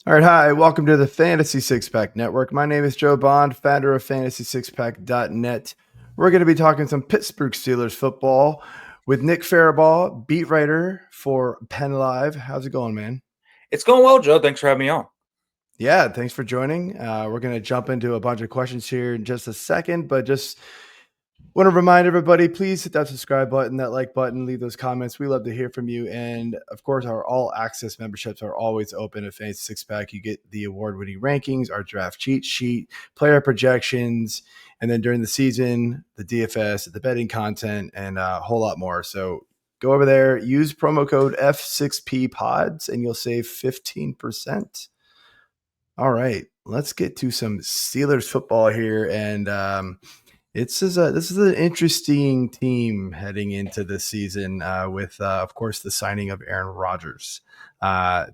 All right, hi, welcome to the Fantasy Six Pack Network. My name is Joe Bond, founder of FantasySixPack.net. We're going to be talking some Pittsburgh Steelers football with Nick Faribault, beat writer for Penn Live. How's it going, man? It's going well, Joe. Thanks for having me on. Yeah, thanks for joining. We're going to jump into a bunch of questions here in just a second, but just want to remind everybody, please hit that subscribe button, that like button, leave those comments. We love to hear from you. And of course, our all access memberships are always open at Fantasy Six Pack. You get the award winning rankings, our draft cheat sheet, player projections, and then during the season, the DFS, the betting content, and a whole lot more. So go over there, use promo code F6P pods, and you'll save 15%. All right, let's get to some Steelers football here. And, this is an interesting team heading into this season with, of course, the signing of Aaron Rodgers. Uh,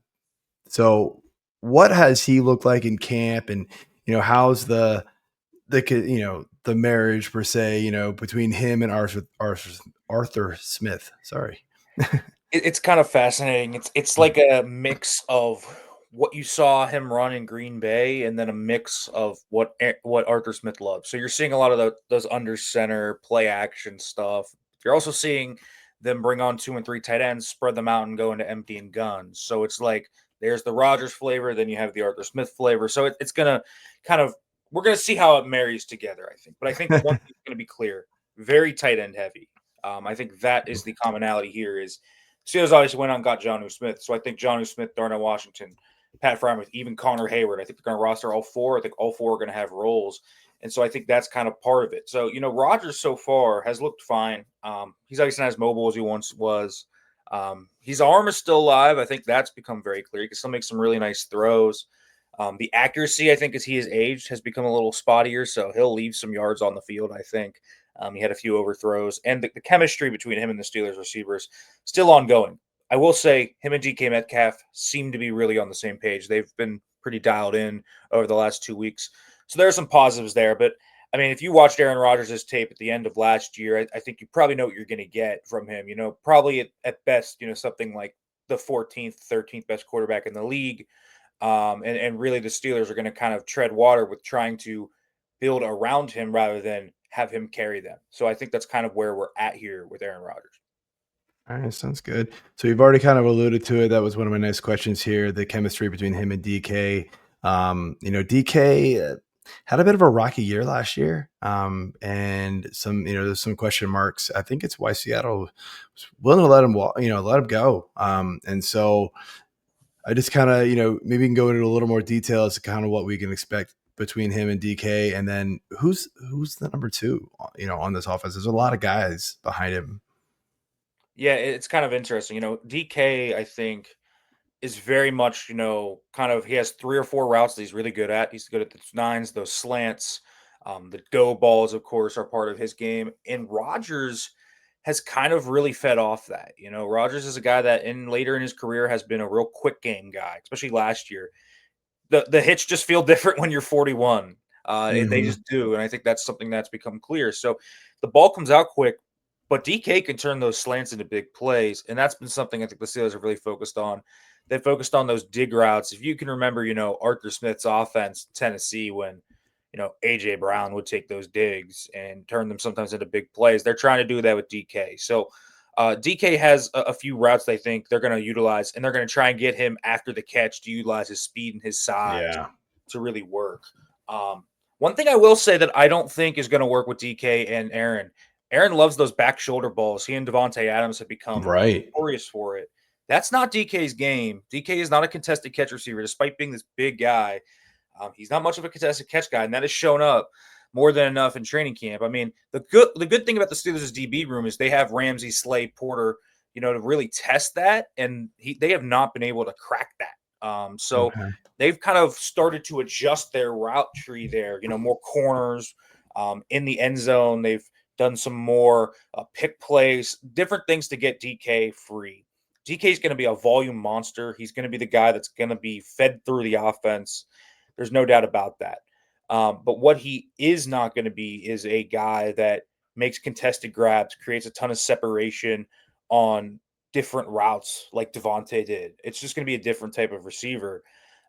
so, what has he looked like in camp, and how's the marriage per se, between him and Arthur Smith? Sorry. It's kind of fascinating. It's like a mix of what you saw him run in Green Bay, and then a mix of what Arthur Smith loves. So you're seeing a lot of those under center play action stuff. You're also seeing them bring on 2 and 3 tight ends, spread them out, and go into empty and guns. So it's like there's the Rodgers flavor, then you have the Arthur Smith flavor. So it's gonna kind of we're gonna see how it marries together, I think. But I think one thing's gonna be clear: very tight end heavy. I think that is the commonality here. Is Steelers obviously went out and got Jonnu Smith. So I think Jonnu Smith, Darnell Washington, Pat Freiermuth, even Connor Hayward, I think they're going to roster all four. I think all four are going to have roles. And so I think that's kind of part of it. So, Rodgers so far has looked fine. He's obviously not as mobile as he once was. His arm is still alive. I think that's become very clear. He can still make some really nice throws. The accuracy, I think, as he has aged, has become a little spottier. So he'll leave some yards on the field, I think. He had a few overthrows, and the chemistry between him and the Steelers receivers still ongoing. I will say him and DK Metcalf seem to be really on the same page. They've been pretty dialed in over the last 2 weeks. So there are some positives there. But I mean, if you watched Aaron Rodgers' tape at the end of last year, I think you probably know what you're going to get from him. Probably at best, something like the 14th, 13th best quarterback in the league. And really the Steelers are going to kind of tread water with trying to build around him rather than have him carry them. So I think that's kind of where we're at here with Aaron Rodgers. All right, sounds good. So you've already kind of alluded to it. That was one of my next questions here, the chemistry between him and DK. DK had a bit of a rocky year last year. And there's some question marks. I think it's why Seattle was willing to let him go. And so I just kind of, maybe we can go into a little more detail as to kind of what we can expect between him and DK. And then who's the number two, on this offense? There's a lot of guys behind him. Yeah, it's kind of interesting. DK, I think, is very much, kind of he has 3 or 4 routes that he's really good at. He's good at those nines, those slants. The go balls, of course, are part of his game. And Rodgers has kind of really fed off that. Rodgers is a guy that later in his career has been a real quick game guy, especially last year. The hits just feel different when you're 41. They Mm-hmm. just do, and I think that's something that's become clear. So the ball comes out quick, but DK can turn those slants into big plays, and that's been something I think the Steelers have really focused on. They focused on those dig routes. If you can remember, Arthur Smith's offense, Tennessee, when AJ Brown would take those digs and turn them sometimes into big plays. They're trying to do that with DK. So DK has a few routes they think they're going to utilize, and they're going to try and get him after the catch to utilize his speed and his size Yeah. to really work. One thing I will say that I don't think is going to work with DK and Aaron. Aaron loves those back shoulder balls. He and Devontae Adams have become Right. notorious for it. That's not DK's game. DK is not a contested catch receiver, despite being this big guy. He's not much of a contested catch guy, and that has shown up more than enough in training camp. I mean, the good thing about the Steelers' DB room is they have Ramsey, Slay, Porter, to really test that, and they have not been able to crack that. So Okay. they've kind of started to adjust their route tree there. More corners in the end zone. They've done some more pick plays, different things to get DK free. DK is going to be a volume monster. He's going to be the guy that's going to be fed through the offense. There's no doubt about that. But what he is not going to be is a guy that makes contested grabs, creates a ton of separation on different routes like Devontae did. It's just going to be a different type of receiver.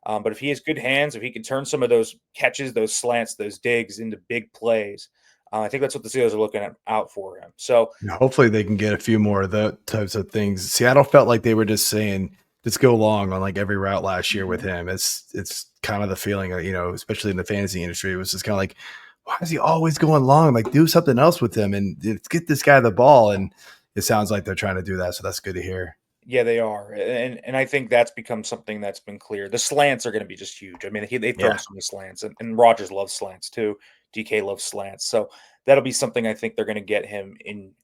But if he has good hands, if he can turn some of those catches, those slants, those digs into big plays, I think that's what the Steelers are looking out for him. So Hopefully, they can get a few more of those types of things. Seattle felt like they were just saying, "Let's go long on like every route last year with Mhm. him." It's kind of the feeling, especially in the fantasy industry, it was just kind of like, "Why is he always going long? Like, do something else with him and get this guy the ball." And it sounds like they're trying to do that, so that's good to hear. yeah, they are, and I think that's become something that's been clear. The slants are going to be just huge. I mean, they throw Yeah. so many slants, and Rodgers loves slants too. DK loves slants, so that'll be something I think they're going to get him in.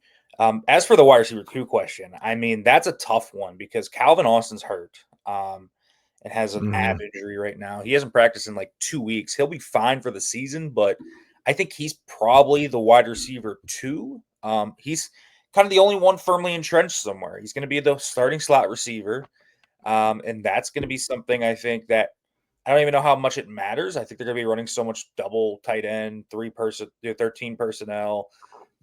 As for the wide receiver two question, I mean that's a tough one because Calvin Austin's hurt, and has an ab Mhm. injury right now. He hasn't practiced in like 2 weeks. He'll be fine for the season, but I think he's probably the wide receiver two. He's kind of the only one firmly entrenched somewhere. He's going to be the starting slot receiver. And that's going to be something I think that I don't even know how much it matters. I think they're going to be running so much double tight end, 13 personnel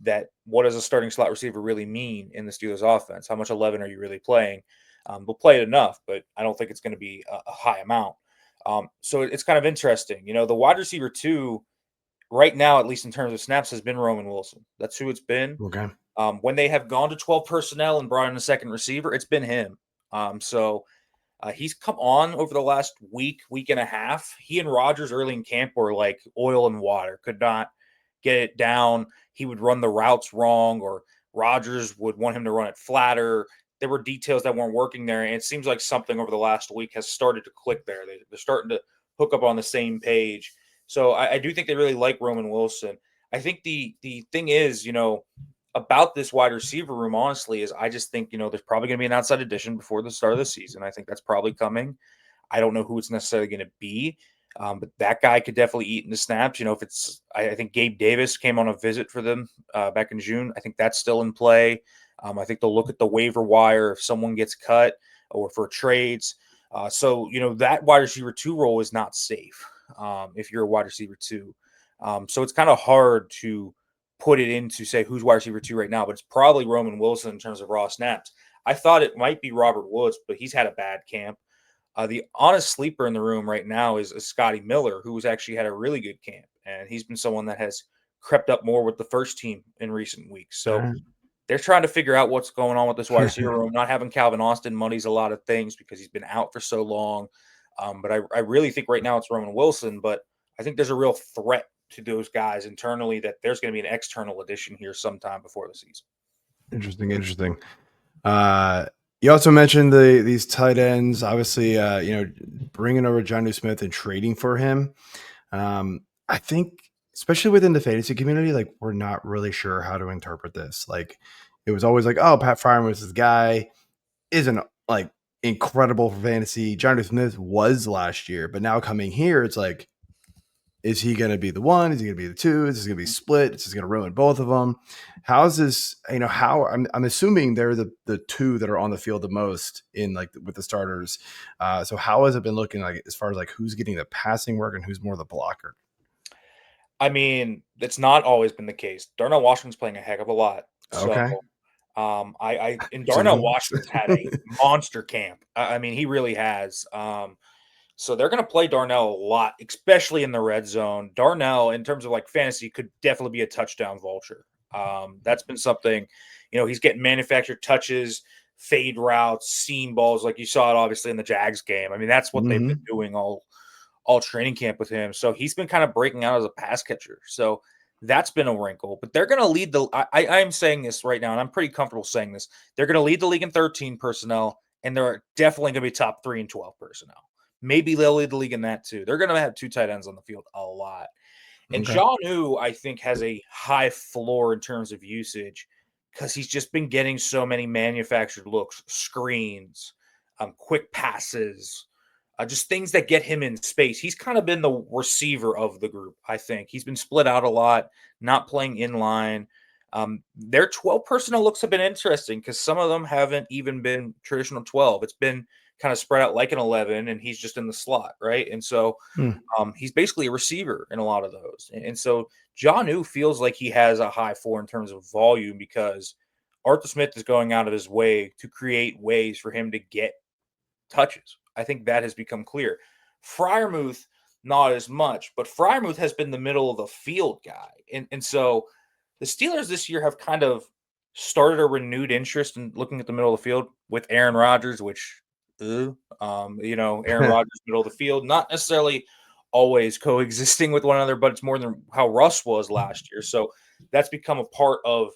that what does a starting slot receiver really mean in the Steelers offense? How much 11 are you really playing? They'll play it enough, but I don't think it's going to be a high amount. So it's kind of interesting. The wide receiver two right now, at least in terms of snaps, has been Roman Wilson. That's who it's been. Okay. When they have gone to 12 personnel and brought in a second receiver, it's been him. He's come on over the last week and a half. He and Rodgers early in camp were like oil and water, could not get it down. He would run the routes wrong, or Rodgers would want him to run it flatter. There were details that weren't working there. And it seems like something over the last week has started to click there. They're starting to hook up on the same page. So I do think they really like Roman Wilson. I think the thing is, about this wide receiver room, honestly, is I just think, there's probably going to be an outside addition before the start of the season. I think that's probably coming. I don't know who it's necessarily going to be, but that guy could definitely eat into snaps. If it's, I think Gabe Davis came on a visit for them back in June. I think that's still in play. I think they'll look at the waiver wire if someone gets cut or for trades. That wide receiver two role is not safe if you're a wide receiver two. So it's kind of hard to put it into say who's wide receiver two right now, but it's probably Roman Wilson in terms of raw snaps. I thought it might be Robert Woods, but he's had a bad camp. The honest sleeper in the room right now is Scotty Miller, who's actually had a really good camp, and he's been someone that has crept up more with the first team in recent weeks. All So right. they're trying to figure out what's going on with this wide receiver room. Not having Calvin Austin muddies a lot of things because he's been out for so long. But I really think right now it's Roman Wilson, but I think there's a real threat to those guys internally that there's going to be an external addition here sometime before the season. Interesting. Interesting. Uh, you also mentioned these tight ends. Obviously, bringing over Jonnu Smith and trading for him. I think, especially within the fantasy community, like we're not really sure how to interpret this. Like, it was always like, oh, Pat Freiermuth was this guy, isn't like incredible for fantasy. Jonnu Smith was last year, but now coming here, it's like, is he going to be the one? Is he going to be the two? Is this going to be split? Is this going to ruin both of them? How's this? How I'm assuming they're the two that are on the field the most in like with the starters. So how has it been looking like as far as like who's getting the passing work and who's more the blocker? I mean, that's not always been the case. Darnell Washington's playing a heck of a lot. So Okay, I and Darnell season. Washington's had a monster camp. I mean, he really has. So they're going to play Darnell a lot, especially in the red zone. Darnell, in terms of like fantasy, could definitely be a touchdown vulture. That's been something, he's getting manufactured touches, fade routes, seam balls, like you saw it obviously in the Jags game. I mean, that's what they've been Hmm. doing all training camp with him. So he's been kind of breaking out as a pass catcher. So that's been a wrinkle. But they're going to lead the. I'm saying this right now, and I'm pretty comfortable saying this. They're going to lead the league in 13 personnel, and they're definitely going to be top 3 and 12 personnel. Maybe they'll lead the league in that too. They're going to have two tight ends on the field a lot. And Okay. Jonnu, I think, has a high floor in terms of usage because he's just been getting so many manufactured looks, screens, quick passes, just things that get him in space. He's kind of been the receiver of the group, I think. He's been split out a lot, not playing in line. Their 12 personnel looks have been interesting because some of them haven't even been traditional 12. It's been kind of spread out like an 11, and he's just in the slot, right? And so Hmm. he's basically a receiver in a lot of those. And so Jonnu feels like he has a high floor in terms of volume because Arthur Smith is going out of his way to create ways for him to get touches. I think that has become clear. Freiermuth, not as much, but Freiermuth has been the middle of the field guy. And so the Steelers this year have kind of started a renewed interest in looking at the middle of the field with Aaron Rodgers, which, Aaron Rodgers, middle of the field, not necessarily always coexisting with one another, but it's more than how Russ was last year. So that's become a part of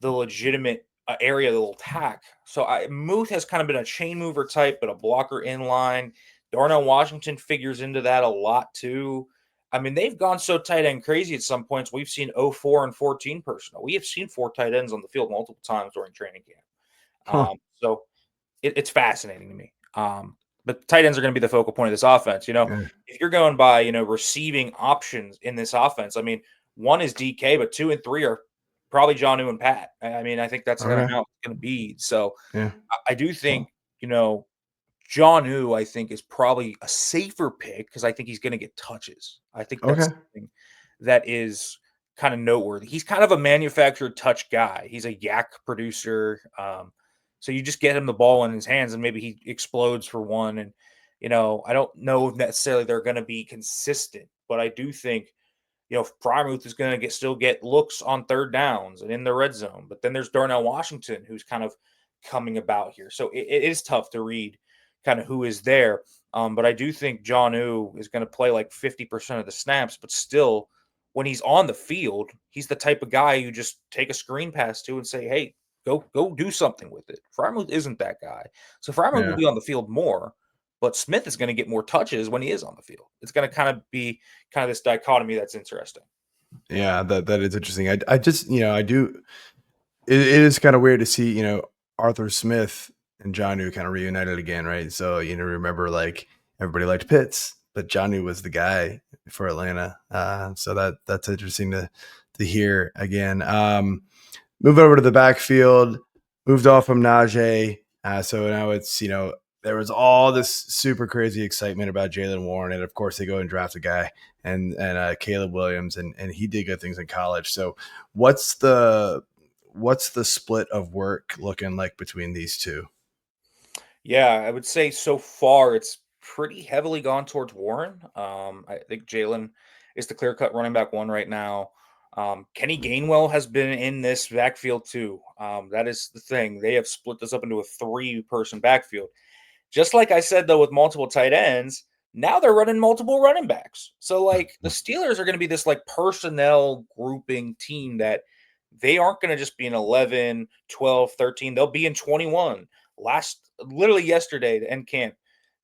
the legitimate area they'll attack. So Muth has kind of been a chain mover type, but a blocker in line. Darnell Washington figures into that a lot too. I mean, they've gone so tight end crazy at some points. We've seen 04 and 14 personnel. We have seen 4 tight ends on the field multiple times during training camp. Huh. So it's fascinating to me. But tight ends are going to be the focal point of this offense. Yeah. If you're going by, receiving options in this offense, I mean, 1 is DK, but 2 and 3 are probably Jonnu and Pat. I mean, I think that's kind of Okay. how it's going to be. So Yeah. I do think, Jonnu, I think, is probably a safer pick because I think he's going to get touches. I think that's Okay. something that is kind of noteworthy. He's kind of a manufactured touch guy. He's a yak producer. So you just get him the ball in his hands and maybe he explodes for one. And, I don't know if necessarily they're going to be consistent, but I do think, Freiermuth is going to still get looks on third downs and in the red zone. But then there's Darnell Washington, who's kind of coming about here. So it is tough to read kind of who is there. But I do think Jonnu is going to play like 50% of the snaps, but still, when he's on the field, he's the type of guy you just take a screen pass to and say, hey, go do something with it. Freiermuth isn't that guy. So Freiermuth will Yeah. be on the field more, but Smith is going to get more touches when he is on the field. It's going to kind of be kind of this dichotomy that's interesting. Yeah. That is interesting. I just, I do. It is kind of weird to see, Arthur Smith and Jonnu kind of reunited again, right? So, remember like everybody liked Pitts, but Jonnu was the guy for Atlanta. So that's interesting to hear again. Move over to the backfield, moved off from Najee. So now it's, there was all this super crazy excitement about Jaylen Warren. And of course, they go and draft a guy and Kaleb Williams, and he did good things in college. So what's the split of work looking like between these two? Yeah, I would say so far it's pretty heavily gone towards Warren. I think Jaylen is the clear cut running back 1 right now. Kenny Gainwell has been in this backfield too. That is the thing. They have split this up into a 3-person backfield. Just like I said, though, with multiple tight ends, now they're running multiple running backs. So, like, the Steelers are going to be this, like, personnel grouping team that they aren't going to just be in 11, 12, 13. They'll be in 21. Literally yesterday to end camp,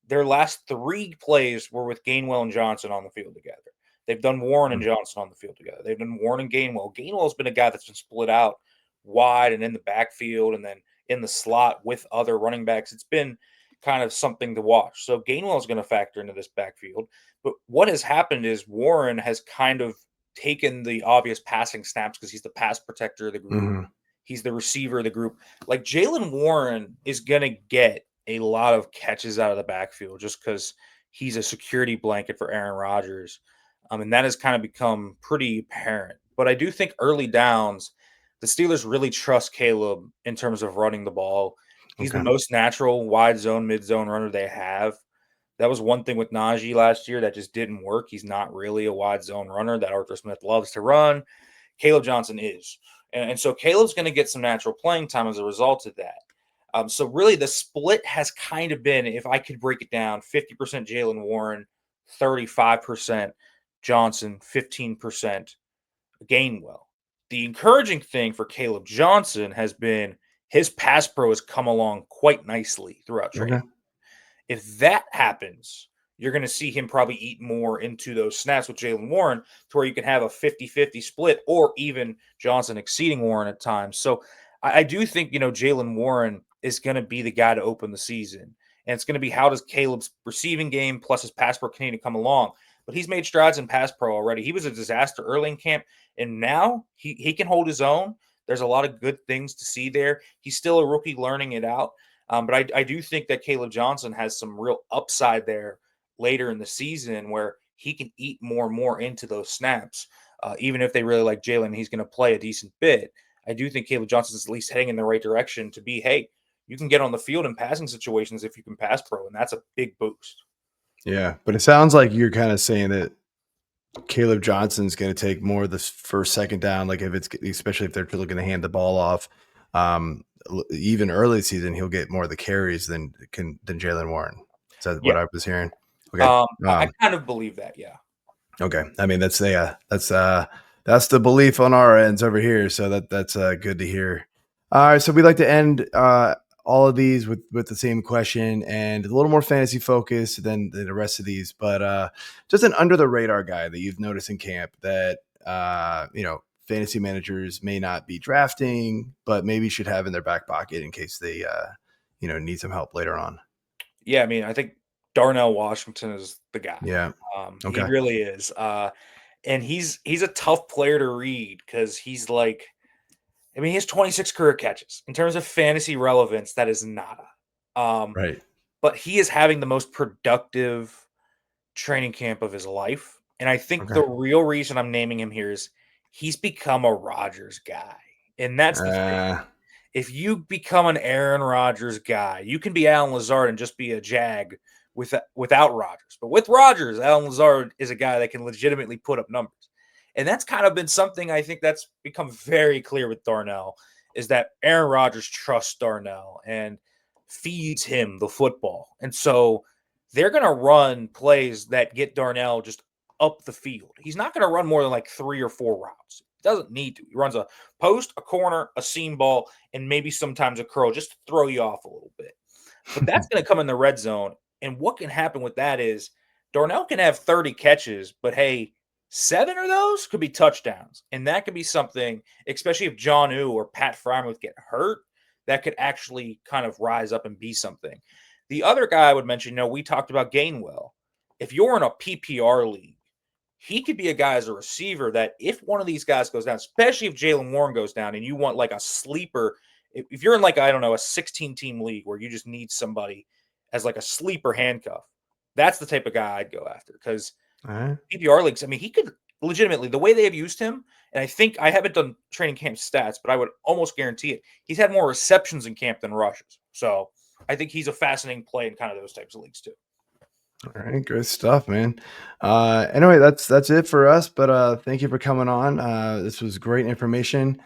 their last 3 plays were with Gainwell and Johnson on the field together. They've done Warren and Johnson on the field together. They've done Warren and Gainwell. Gainwell's been a guy that's been split out wide and in the backfield and then in the slot with other running backs. It's been kind of something to watch. So Gainwell is going to factor into this backfield. But what has happened is Warren has kind of taken the obvious passing snaps because he's the pass protector of the group. Mm-hmm. He's the receiver of the group. Like Jaylen Warren is going to get a lot of catches out of the backfield just because he's a security blanket for Aaron Rodgers. And that has kind of become pretty apparent. But I do think early downs, the Steelers really trust Kaleb in terms of running the ball. He's the Okay. most natural wide zone, mid zone runner they have. That was one thing with Najee last year that just didn't work. He's not really a wide zone runner that Arthur Smith loves to run. Kaleb Johnson is. And so Caleb's going to get some natural playing time as a result of that. So really the split has kind of been, if I could break it down, 50% Jaylen Warren, 35% Johnson, 15% Gainwell. The encouraging thing for Kaleb Johnson has been his pass pro has come along quite nicely throughout Okay. training. If that happens, you're going to see him probably eat more into those snaps with Jaylen Warren to where you can have a 50-50 split or even Johnson exceeding Warren at times. So I do think, Jaylen Warren is going to be the guy to open the season. And it's going to be how does Caleb's receiving game plus his pass pro continue to come along. But he's made strides in pass pro already. He was a disaster early in camp, and now he can hold his own. There's a lot of good things to see there. He's still a rookie learning it out. But I do think that Kaleb Johnson has some real upside there later in the season where he can eat more and more into those snaps. Even if they really like Jaylen, he's going to play a decent bit. I do think Kaleb Johnson is at least heading in the right direction to be, hey, you can get on the field in passing situations if you can pass pro, and that's a big boost. Yeah, but it sounds like you're kind of saying that Caleb Johnson's going to take more of this first, second down. Like if it's, especially if they're looking to hand the ball off, even early season, he'll get more of the carries than Jaylen Warren. Is that what Yeah. I was hearing? Okay. I kind of believe that. Yeah. Okay. I mean, that's the belief on our ends over here. So that's good to hear. All right. So we like to end all of these with the same question and a little more fantasy focused than the rest of these, but just an under the radar guy that you've noticed in camp that fantasy managers may not be drafting, but maybe should have in their back pocket in case they need some help later on. Yeah. I mean, I think Darnell Washington is the guy. Yeah. He Okay. really is. And he's a tough player to read because he's like, I mean, he has 26 career catches. In terms of fantasy relevance, that is nada. Right. But he is having the most productive training camp of his life. And I think Okay. the real reason I'm naming him here is he's become a Rodgers guy. And that's the thing. If you become an Aaron Rodgers guy, you can be Alan Lazard and just be a Jag without Rodgers. But with Rodgers, Alan Lazard is a guy that can legitimately put up numbers. And that's kind of been something I think that's become very clear with Darnell is that Aaron Rodgers trusts Darnell and feeds him the football. And so they're going to run plays that get Darnell just up the field. He's not going to run more than like 3 or 4 routes. He doesn't need to. He runs a post, a corner, a seam ball, and maybe sometimes a curl just to throw you off a little bit. But that's going to come in the red zone. And what can happen with that is Darnell can have 30 catches, but hey, 7 of those could be touchdowns. And that could be something, especially if Jonnu or Pat Freiermuth get hurt, that could actually kind of rise up and be something. The other guy I would mention, we talked about Gainwell. If you're in a PPR league, he could be a guy as a receiver that if one of these guys goes down, especially if Jaylen Warren goes down and you want like a sleeper, if you're in like, I don't know, a 16-team league where you just need somebody as like a sleeper handcuff, that's the type of guy I'd go after because PPR leagues, I mean, he could legitimately, the way they have used him, and I think I haven't done training camp stats, but I would almost guarantee it. He's had more receptions in camp than rushes. So I think he's a fascinating play in kind of those types of leagues too. All right, good stuff, man. Anyway, that's it for us. But thank you for coming on. This was great information.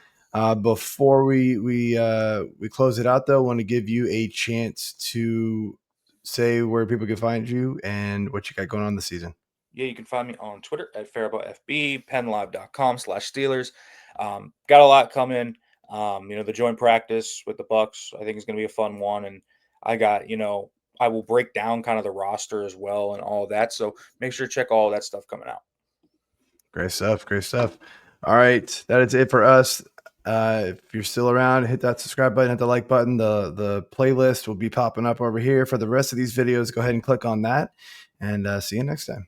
Before we close it out, though, I want to give you a chance to say where people can find you and what you got going on this season. Yeah, you can find me on Twitter at FaribaughtFB, PennLive.com/Steelers. Got a lot coming. The joint practice with the Bucks, I think is going to be a fun one. And I got, I will break down kind of the roster as well and all of that. So make sure to check all of that stuff coming out. Great stuff. Great stuff. All right. That is it for us. If you're still around, hit that subscribe button, hit the like button. The playlist will be popping up over here for the rest of these videos. Go ahead and click on that and see you next time.